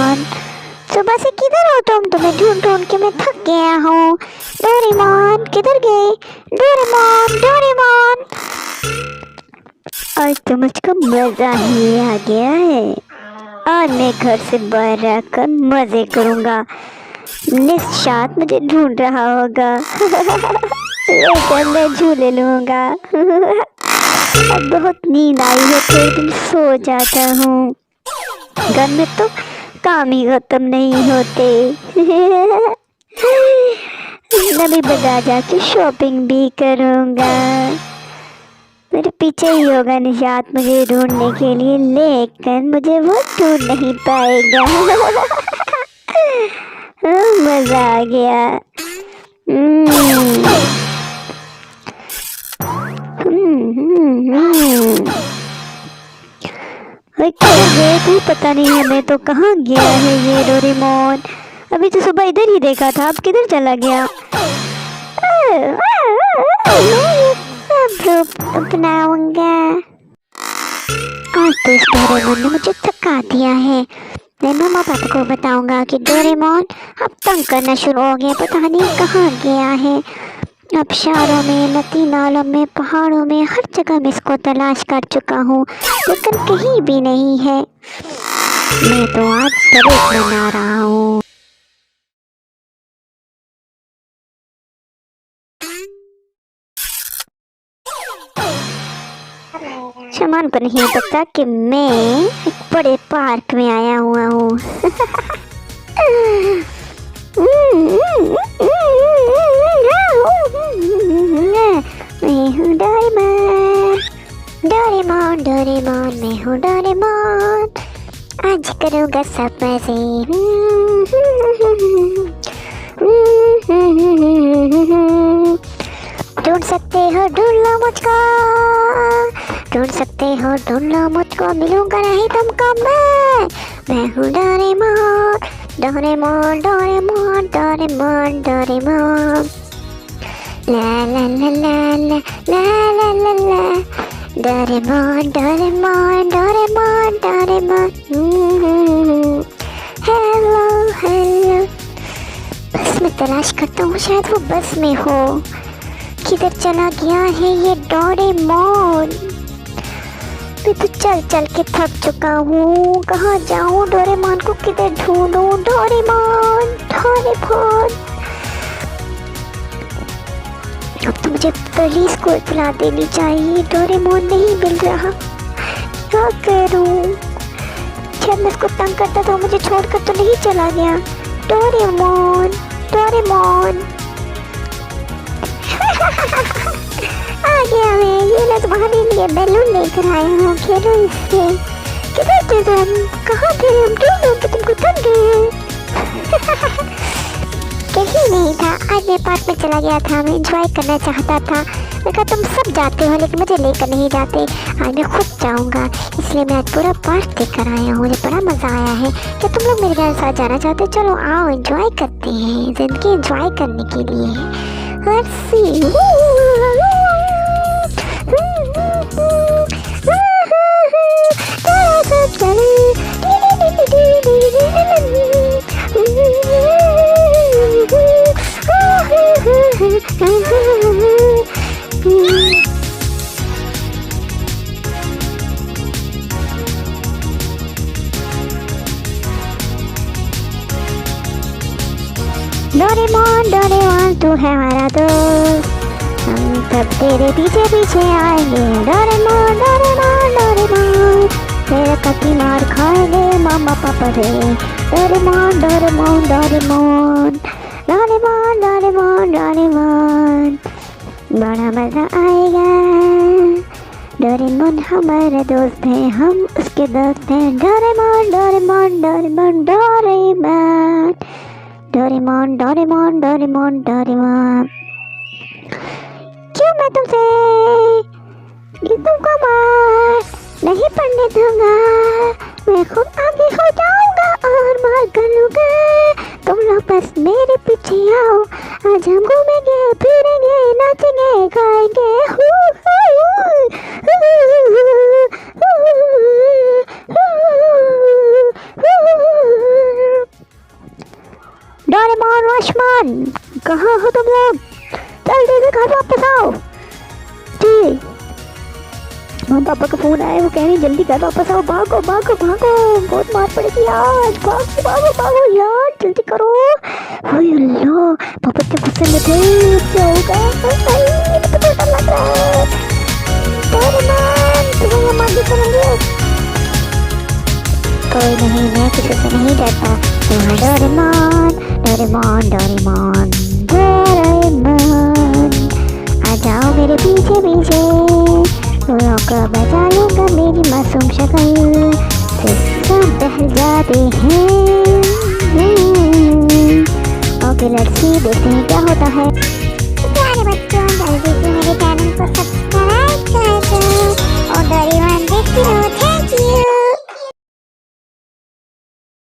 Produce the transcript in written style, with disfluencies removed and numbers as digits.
Doraemon, सुबह से किधर हो तुम? तुम्हें ढूंढ ढूंढ के मैं थक गया हूँ। डोरेमोन किधर गए? Doraemon Doraemon. आज तो मुझको मजा ही आ गया है। आज मैं घर से बाहर रहकर मजे करूंगा। निशात मुझे ढूंढ रहा होगा। लेकर मैं झूले लूंगा। अब बहुत नींद आई है, थोड़ी दिन सो जाता हूँ। घर में तो काम ही खत्म नहीं होते। नवी बाजार जाके शॉपिंग भी करूंगा। मेरे पीछे ही होगा निशात मुझे ढूंढने के लिए, लेकिन मुझे वो ढूंढ नहीं पाएगा। मजा आ गया। कोई पता नहीं हमें तो कहाँ गया है ये डोरेमोन। अभी तो सुबह इधर ही देखा था, अब किधर चला गया? अपनाऊंगा। आज तो इस डोरेमोन ने मुझे थका दिया है। मैं मम्मा पापा को बताऊंगा कि डोरेमोन अब तंग करना शुरू हो गया, पता नहीं कहाँ गया है। अब शहरों में, नदी नालों में, पहाड़ों में, हर जगह मैं इसको तलाश कर चुका हूँ, लेकिन कहीं भी नहीं है। मैं तो आज परेड मना रहा हूँ। शमान को नहीं पता कि मैं एक बड़े पार्क में आया हुआ हूँ। मैं हूँ डोरेमोन, डोरेमोन डोरेमोन, मैं हूँ डोरेमोन। आज करूँगा सब मजे। ढूंढ सकते हो ढूंढ लो मुझको, ढूंढ सकते हो ढूंढ लो मुझको, मिलूंगा नहीं तुमको मैं हूँ Doraemon, Doraemon Doraemon Doraemon Doraemon. ला ला ला ला ला ला ला ला ला, Doraemon Doraemon Doraemon Doraemon. Hello hello. बस मैं तलाश करता हूँ, शायद वो बस में हो। किधर चला गया है ये डोरेमोन? मैं तो चल चल के थक चुका हूँ। कहाँ जाऊँ डोरेमोन को, किधर ढूंढूं डोरेमोन डोरेमोन? अब तो मुझे पुलिस को इत्तला देनी चाहिए। डोरेमोन नहीं मिल रहा, क्या करूँ? जब मैं उसको तंग करता तो मुझे छोड़कर तो नहीं चला गया। Doraemon Doraemon. आ गया मैं। ये लो तुम्हारे लिए बैलून लेकर आया हूँ, खेलो इससे। किधर थे तुम? कहाँ थे? हम ढूंढ ढूंढ के तुमको थक गए। कहीं नहीं था। आज मैं पार्क में चला गया था, मैं एंजॉय करना चाहता था। मैं कहा तुम सब जाते हो लेकिन मुझे लेकर नहीं जाते। आज मैं खुद जाऊंगा, इसलिए मैं आज पूरा पार्क देख आया हूँ। मुझे बड़ा मज़ा आया है। क्या तुम लोग मेरे घर साथ जाना चाहते हो? चलो आओ, एंजॉय करते हैं। जिंदगी एंजॉय करने के लिए है। डोरेमोन डोरेमोन तू है हमारा दोस्त, हम सब तेरे पीछे पीछे आएंगे। डोरेमोन डोरेमोन डोरेमोन, तेरा कति मार खाएंगे मामा पापा रे। Doraemon Doraemon Doraemon Doraemon Doraemon Doraemon, बड़ा मजा आएगा। डोरेमोन हमारा दोस्त है, हम उसके दोस्त हैं। Doraemon Doraemon Doraemon Doraemon Doraemon Doraemon Doraemon Doraemon. क्यों मैं तुमको मार नहीं पड़ने दूंगा। मैं खुद आगे हो जाऊंगा और मार कर लूंगा। तुम लोग बस मेरे पीछे आओ, आज हम घूमेंगे फिरेंगे नाचेंगे गाएंगे। डोरेमोन रश्मन, कहाँ हो तुम लोग? जल्दी से घर वापस आओ। जी मम्मी पापा का फोन आया, वो कह रहे जल्दी घर वापस आओ, भागो भागो भागो, बहुत मार पड़ेगी यार, भागो भागो भागो यार, जल्दी करो। ओए अल्लाह, पापा इतने गुस्से में थे, क्या होगा? मुझे तो डर लग रहा है। डोरेमोन तुम्हें ये मार करेंगे? कोई नहीं, मैं किसी से नहीं डरता। डोरेमोन डोरेमोन डोरेमोन डोरेमोन, आ जाओ मेरे पीछे पीछे, को बचा लूंगा मेरी मासूम शक्ल से, सब बहल जाते हैं। ओके लेट्स सी, देखते हैं क्या होता है।